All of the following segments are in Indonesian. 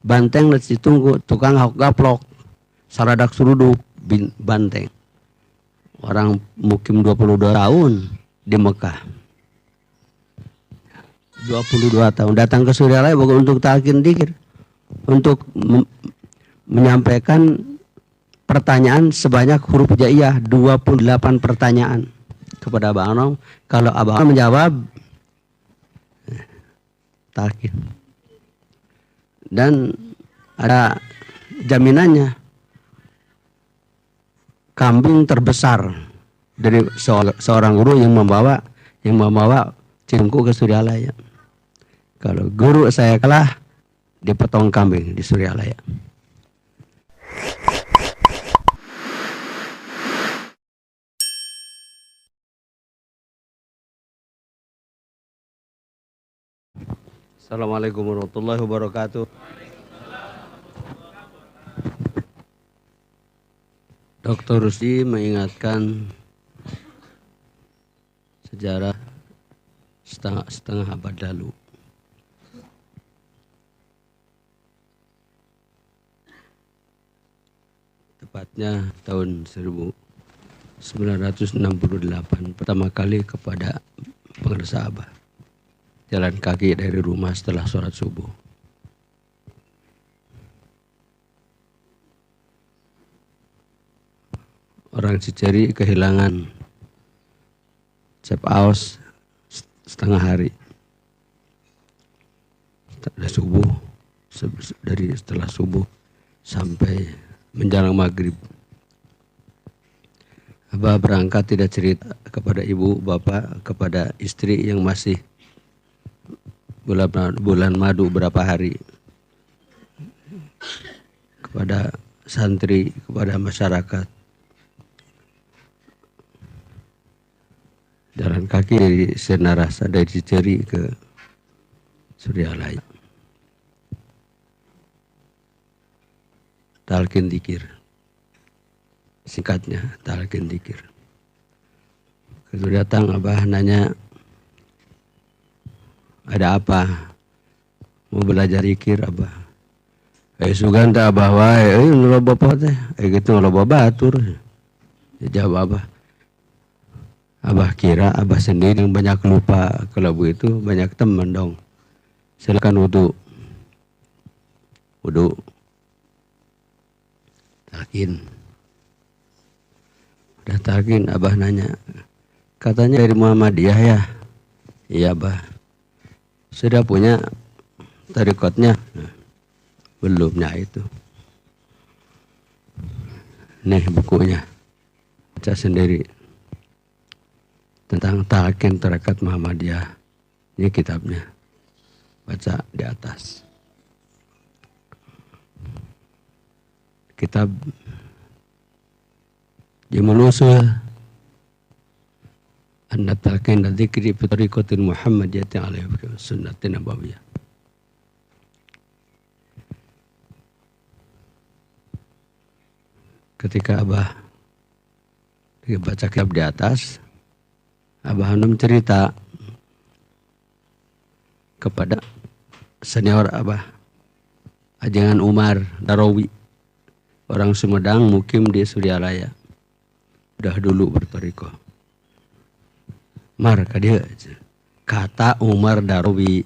Banteng nasi tunggu tukang hok gaplok saradak suruduk banteng. Orang mukim 22 tahun di Mekah. 22 tahun datang ke Suryalaya bukan untuk talqin dzikir, untuk menyampaikan pertanyaan sebanyak huruf hijaiyah 28 pertanyaan kepada Abang Anom. Kalau Abang Anom menjawab talqin. Dan ada jaminannya. Kambing terbesar dari seorang guru yang membawa Cingku ke Suryalaya. Kalau guru saya kalah, dipotong kambing di Suryalaya. Assalamualaikum warahmatullahi wabarakatuh. Dr. Rusdi mengingatkan sejarah setengah abad lalu. Tepatnya tahun 1968 pertama kali kepada pengerasa Abah. Jalan kaki dari rumah setelah sholat subuh. Orang Ciceri kehilangan Cepaos setengah hari. Dari setelah subuh sampai menjelang maghrib. Abah berangkat tidak cerita kepada ibu, bapak, kepada istri yang masih bulan madu berapa hari. Kepada santri, kepada masyarakat. Jalan kaki dari Senarasa, dari Ciceri ke Suryalaya. Talqin dzikir. Singkatnya, talqin dzikir. Kemudian datang Abah nanya, ada apa? Mau belajar dzikir Abah. Suganda Abah wae, loba apa teh? Gitu loba batur. Jawab Abah. Abah kira Abah sendiri yang banyak lupa. Kalau begitu banyak teman dong. Silakan wudu. Wudu. Talqin. Udah talqin, Abah nanya. Katanya dari Muhammadiyah ya? Iya Abah. Sudah punya tarikatnya? Belumnya itu. Nih bukunya. Baca sendiri. Tentang talqin tarekat Muhammadiyah. Ini kitabnya. Baca di atas. Kitab Jamul Usul Anna talqin dzikri fi tariqatil Muhammadiyyati alaihi sunnatin nabawiyah. Ketika Abah baca kitab di atas, Abah Hanum cerita kepada senior Abah, Ajangan Umar Darawi, orang Sumedang mukim di Suryalaya. Udah dulu bertoriko. Mar kadia kata Umar Darawi.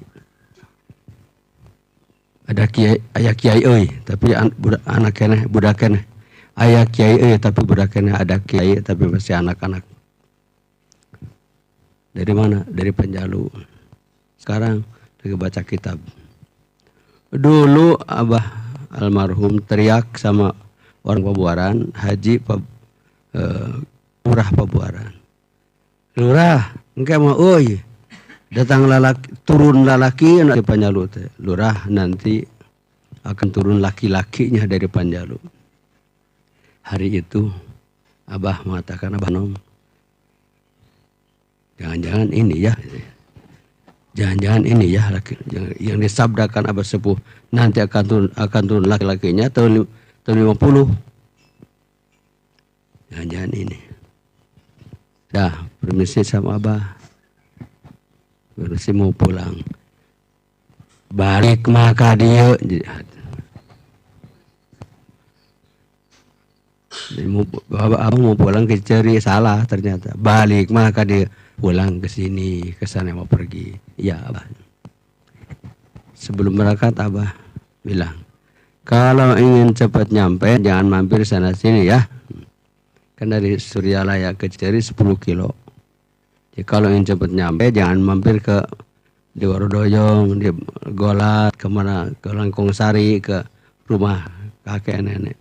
Ada kiai, ayah kiai euy, tapi anak keneh, budak keneh. Ayah kiai euy tapi budak keneh, ada kiai tapi masih anak-anak. Dari mana? Dari Panjalu. Sekarang lagi baca kitab. Dulu Abah almarhum teriak sama orang Pabuaran, Haji Lurah Pabuaran. Lurah, engke mah euy. Datang lalaki, turun lalaki dari Panjalu teh. Lurah nanti akan turun laki-lakinya dari Panjalu. Hari itu Abah mengatakan, Abah Nom, jangan-jangan ini ya. Jangan-jangan ini ya yang disabdakan Abah Sepuh nanti akan turun laki-lakinya tahun 50. Jangan-jangan ini. Dah, permisi sama Abah. Permisi mau pulang. Balik maka dia. Abang mau pulang ke Ceri, salah ternyata. Balik, maka dia pulang ke sini, ke sana mau pergi. Ya Abah. Sebelum berangkat Abah bilang, kalau ingin cepat nyampe jangan mampir sana sini ya. Kan dari Suryalaya ke Ceri 10 kilo. Jadi kalau ingin cepat nyampe jangan mampir ke di Warudoyong, di Golat, kemana, ke Langkung Sari, ke rumah kakek nenek.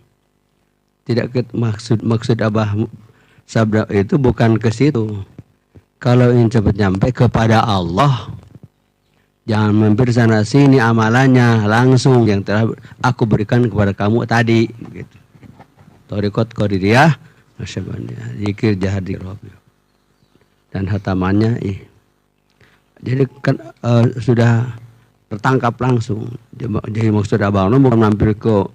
Tidak maksud Abah sabda itu bukan ke situ. Kalau ingin cepat nyampe kepada Allah, jangan mampir sana sini, amalannya langsung yang telah aku berikan kepada kamu tadi. Gitu. Torikot Qadiriyah, masyaallah, zikir jahadi Rabbi. Dan hatamannya jadi kan sudah tertangkap langsung. Jadi maksud Abang bukan mampir ke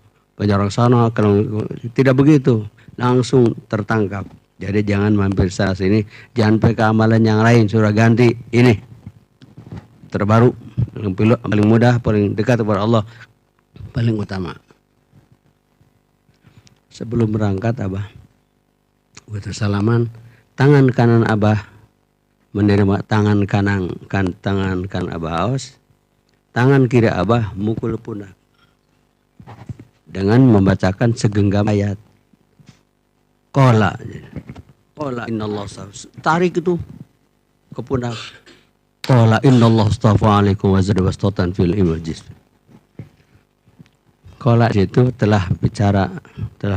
jarak sana, kalau tidak begitu, langsung tertangkap. Jadi jangan mampir sana sini, jangan pakai amalan yang lain, sudah ganti ini terbaru, paling mudah, paling dekat kepada Allah, paling utama. Sebelum berangkat Abah bersalaman, tangan kanan Abah menerima tangan kanan Abah Aos, tangan kiri Abah mukul pundak dengan membacakan segenggam ayat. Qala innallah, tarik itu ke pundak. Qala innallah astafa alaikum wa zada wastatan fil ilmi jism. Qala itu telah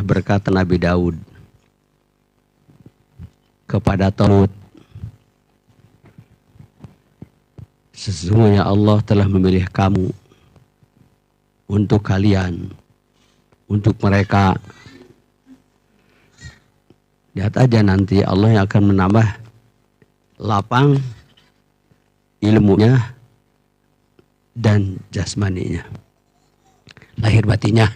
berkata Nabi Daud kepada Talut, sesungguhnya Allah telah memilih kamu untuk kalian, untuk mereka. Lihat aja nanti Allah yang akan menambah lapang ilmunya dan jasmaninya, lahir batinnya.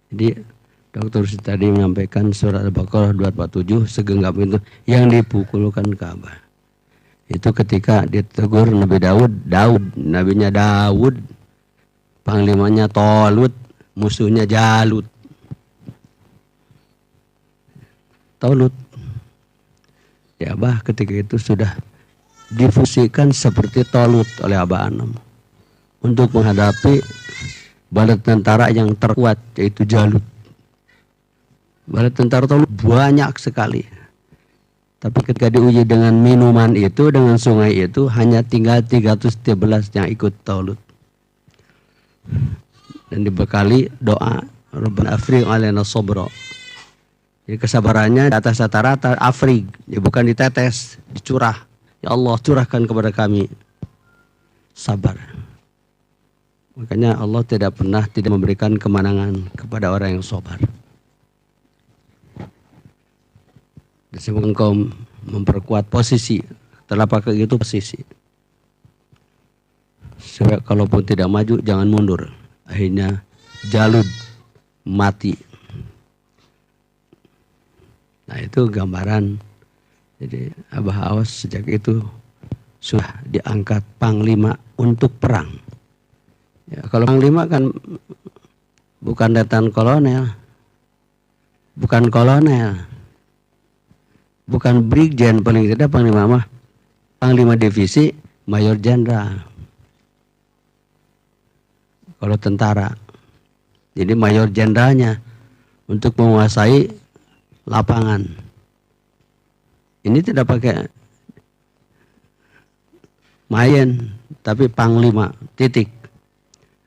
Jadi Dr. tadi menyampaikan surat Al-Baqarah 247, segenggam itu yang dipukulkan Ka'bah. Itu ketika ditegur Nabi nabinya Daud, panglimanya Tolut, musuhnya Jalut. Tolut. Ya Abah ketika itu sudah difusikan seperti Tolut oleh Abah Anom untuk menghadapi bala tentara yang terkuat, yaitu Jalut. Bala tentara Tolut banyak sekali. Tapi ketika diuji dengan minuman itu, dengan sungai itu, hanya tinggal 313 yang ikut Tolut. Dan dibekali doa, Rabbana afrigh alaina sabra. Jadi kesabarannya di atas rata-rata afrig, ya bukan ditetes, dicurah. Ya Allah, curahkan kepada kami sabar. Makanya Allah tidak memberikan kemenangan kepada orang yang sabar. Dan semoga engkau memperkuat posisi, telapak kaki itu posisi. Sebab kalaupun tidak maju, jangan mundur. Akhirnya Jalut mati. Nah itu gambaran. Jadi Abah Aos sejak itu sudah diangkat panglima untuk perang. Ya, kalau panglima kan bukan letnan kolonel, bukan brigjen, paling tidak panglima mah panglima divisi, mayor jenderal. Kalau tentara, jadi mayor jenderalnya untuk menguasai lapangan. Ini tidak pakai mayen, tapi panglima, titik.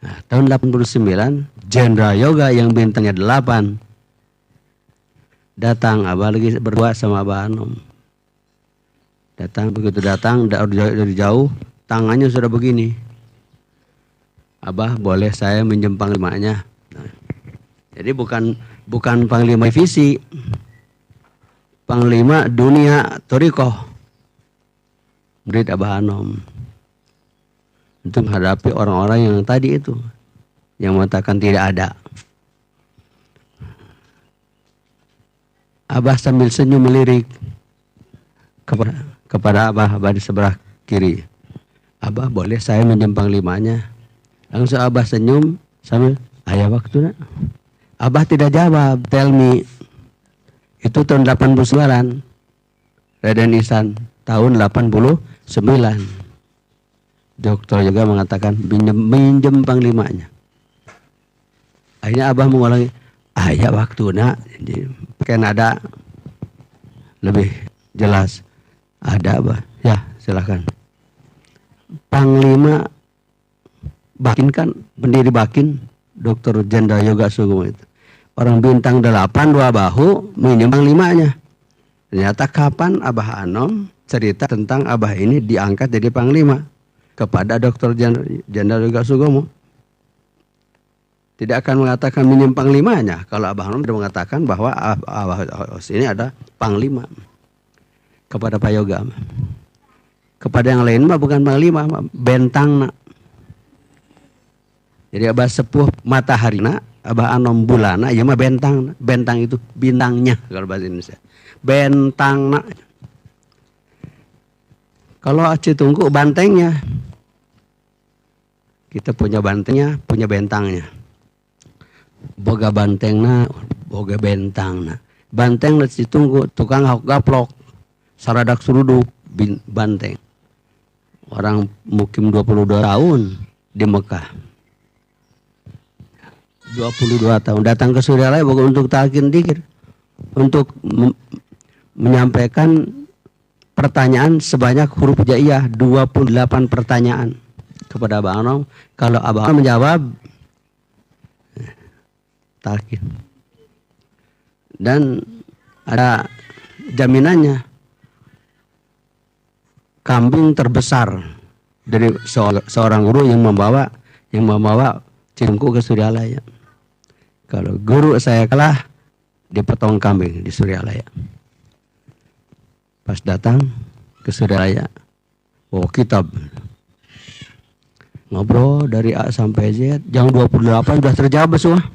Nah, tahun 89, Jenderal Yoga yang bintangnya 8 datang. Abah lagi berdua sama Abah Anom. Begitu datang dari jauh, tangannya sudah begini. Abah, boleh saya minjem panglimanya? Nah, jadi bukan panglima divisi, panglima dunia Torikoh, murid Abah Anom, untuk menghadapi orang-orang yang tadi itu, yang mengatakan tidak ada. Abah sambil senyum melirik kepada Abah di sebelah kiri. Abah, boleh saya minjem panglimanya? Langsung Abah senyum sambil, ayah waktu nak. Abah tidak jawab, tell me. Itu tahun 89. Raden Ihsan tahun 89. Dokter juga mengatakan minjem panglimanya. Akhirnya Abah mengulangi, ya waktu nak, kan ada lebih jelas. Ada Abah, ya silakan. Panglima Bakin kan, pendiri Bakin, Dr. Jenderal Yoga Sugomo itu. Orang bintang 8, 2 bahu, minjem panglimanya. Ternyata kapan Abah Anom cerita tentang Abah ini diangkat jadi panglima kepada Dr. Jenderal Yoga Sugomo. Tidak akan mengatakan minim panglimanya kalau Abah Anom tidak mengatakan bahwa Abah ini ada panglima kepada Pak Yoga. Kepada yang lain mah bukan panglima, bentang nak. Jadi Abah sepuh matahari nak, Abah Anom bulana, ya mah bentang. Bentang itu bintangnya kalau bahasa Indonesia. Bentang nak. Kalau Aceh Tungku bantengnya. Kita punya bantengnya, punya bentangnya. Boga bantengna, boga bentangna. Banteng Aceh Tungku tukang hok gaplok. Saradak suruduk banteng. Orang mukim 22 tahun di Mekah. 22 tahun datang ke Suryalaya bukan untuk talqin dzikir, untuk menyampaikan pertanyaan sebanyak huruf hijaiyah 28 pertanyaan kepada Abah Anom. Kalau Abah Anom menjawab talqin. Dan ada jaminannya. Kambing terbesar dari seorang guru yang membawa Cingku ke Suryalaya. Kalau guru saya kalah, dipotong kambing di Suryalaya. Pas datang ke Suryalaya, kitab. Ngobrol dari A sampai Z, yang 28 sudah terjawab semua.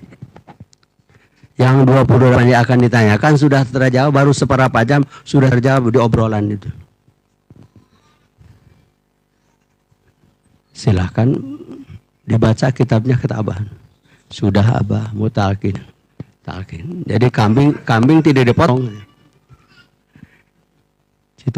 Yang 28 yang akan ditanyakan sudah terjawab, baru seberapa jam sudah terjawab di obrolan itu. Silahkan dibaca kitabnya kata Abah. Sudah Abah mau talqin. Jadi kambing tidak dipotong.